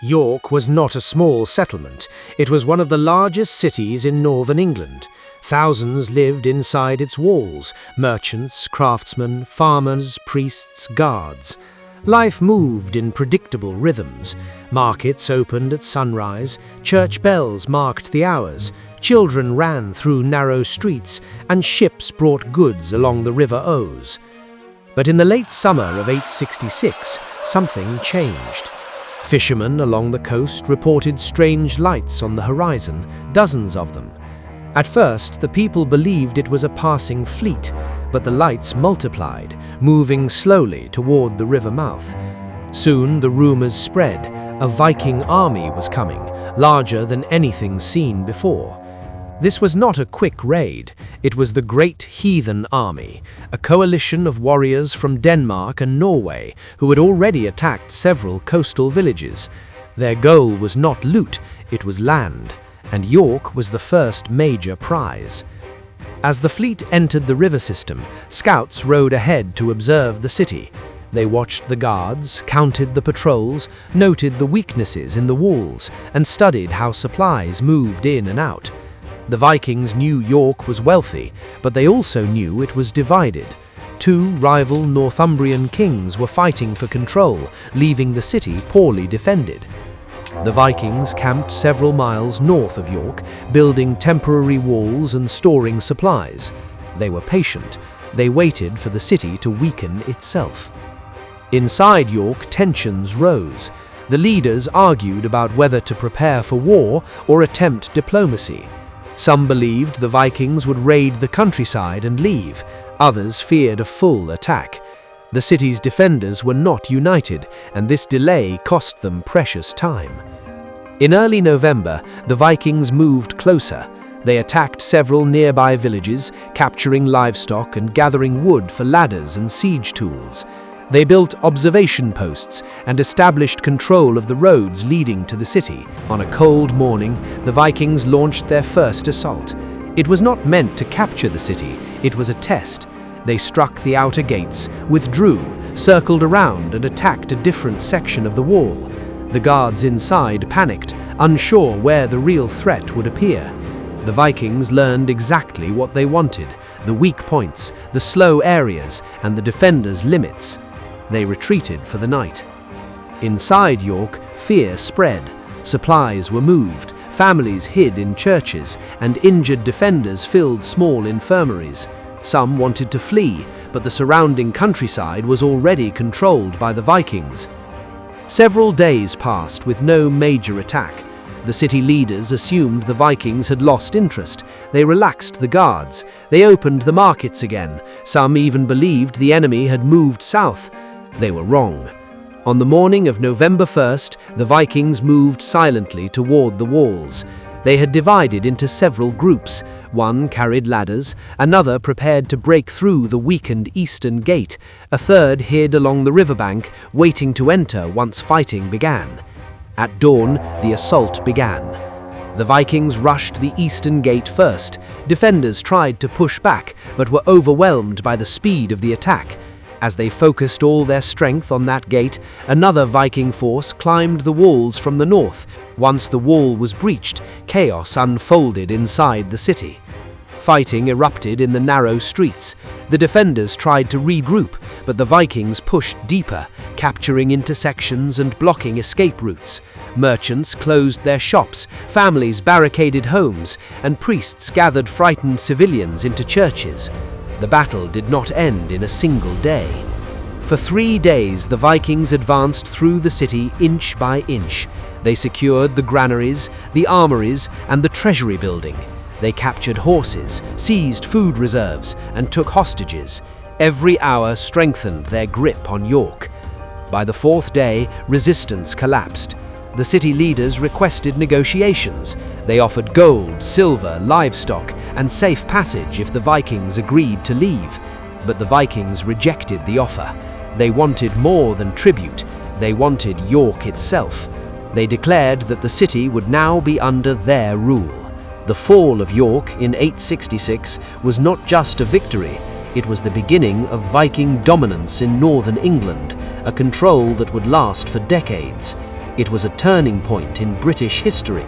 York was not a small settlement. It was one of the largest cities in northern England. Thousands lived inside its walls: merchants, craftsmen, farmers, priests, guards. Life moved in predictable rhythms. Markets opened at sunrise, church bells marked the hours, children ran through narrow streets, and ships brought goods along the River Ouse. But in the late summer of 866, something changed. Fishermen along the coast reported strange lights on the horizon, dozens of them. At first, the people believed it was a passing fleet, but the lights multiplied, moving slowly toward the river mouth. Soon the rumors spread. A Viking army was coming, larger than anything seen before. This was not a quick raid. It was the Great Heathen Army, a coalition of warriors from Denmark and Norway who had already attacked several coastal villages. Their goal was not loot, it was land, and York was the first major prize. As the fleet entered the river system, scouts rode ahead to observe the city. They watched the guards, counted the patrols, noted the weaknesses in the walls, and studied how supplies moved in and out. The Vikings knew York was wealthy, but they also knew it was divided. Two rival Northumbrian kings were fighting for control, leaving the city poorly defended. The Vikings camped several miles north of York, building temporary walls and storing supplies. They were patient. They waited for the city to weaken itself. Inside York, tensions rose. The leaders argued about whether to prepare for war or attempt diplomacy. Some believed the Vikings would raid the countryside and leave. Others feared a full attack. The city's defenders were not united, and this delay cost them precious time. In early November, the Vikings moved closer. They attacked several nearby villages, capturing livestock and gathering wood for ladders and siege tools. They built observation posts and established control of the roads leading to the city. On a cold morning, the Vikings launched their first assault. It was not meant to capture the city, it was a test. They struck the outer gates, withdrew, circled around, and attacked a different section of the wall. The guards inside panicked, unsure where the real threat would appear. The Vikings learned exactly what they wanted: the weak points, the slow areas, and the defenders' limits. They retreated for the night. Inside York, fear spread. Supplies were moved, families hid in churches, and injured defenders filled small infirmaries. Some wanted to flee, but the surrounding countryside was already controlled by the Vikings. Several days passed with no major attack. The city leaders assumed the Vikings had lost interest. They relaxed the guards. They opened the markets again. Some even believed the enemy had moved south. They were wrong. On the morning of November 1st, the Vikings moved silently toward the walls. They had divided into several groups. One carried ladders, another prepared to break through the weakened eastern gate, a third hid along the riverbank, waiting to enter once fighting began. At dawn, the assault began. The Vikings rushed the eastern gate first. Defenders tried to push back, but were overwhelmed by the speed of the attack. As they focused all their strength on that gate, another Viking force climbed the walls from the north. Once the wall was breached, chaos unfolded inside the city. Fighting erupted in the narrow streets. The defenders tried to regroup, but the Vikings pushed deeper, capturing intersections and blocking escape routes. Merchants closed their shops, families barricaded homes, and priests gathered frightened civilians into churches. The battle did not end in a single day. For 3 days, the Vikings advanced through the city inch by inch. They secured the granaries, the armories, and the treasury building. They captured horses, seized food reserves, and took hostages. Every hour strengthened their grip on York. By the 4th day, resistance collapsed. The city leaders requested negotiations. They offered gold, silver, livestock, and safe passage if the Vikings agreed to leave. But the Vikings rejected the offer. They wanted more than tribute. They wanted York itself. They declared that the city would now be under their rule. The fall of York in 866 was not just a victory, it was the beginning of Viking dominance in northern England, a control that would last for decades. It was a turning point in British history.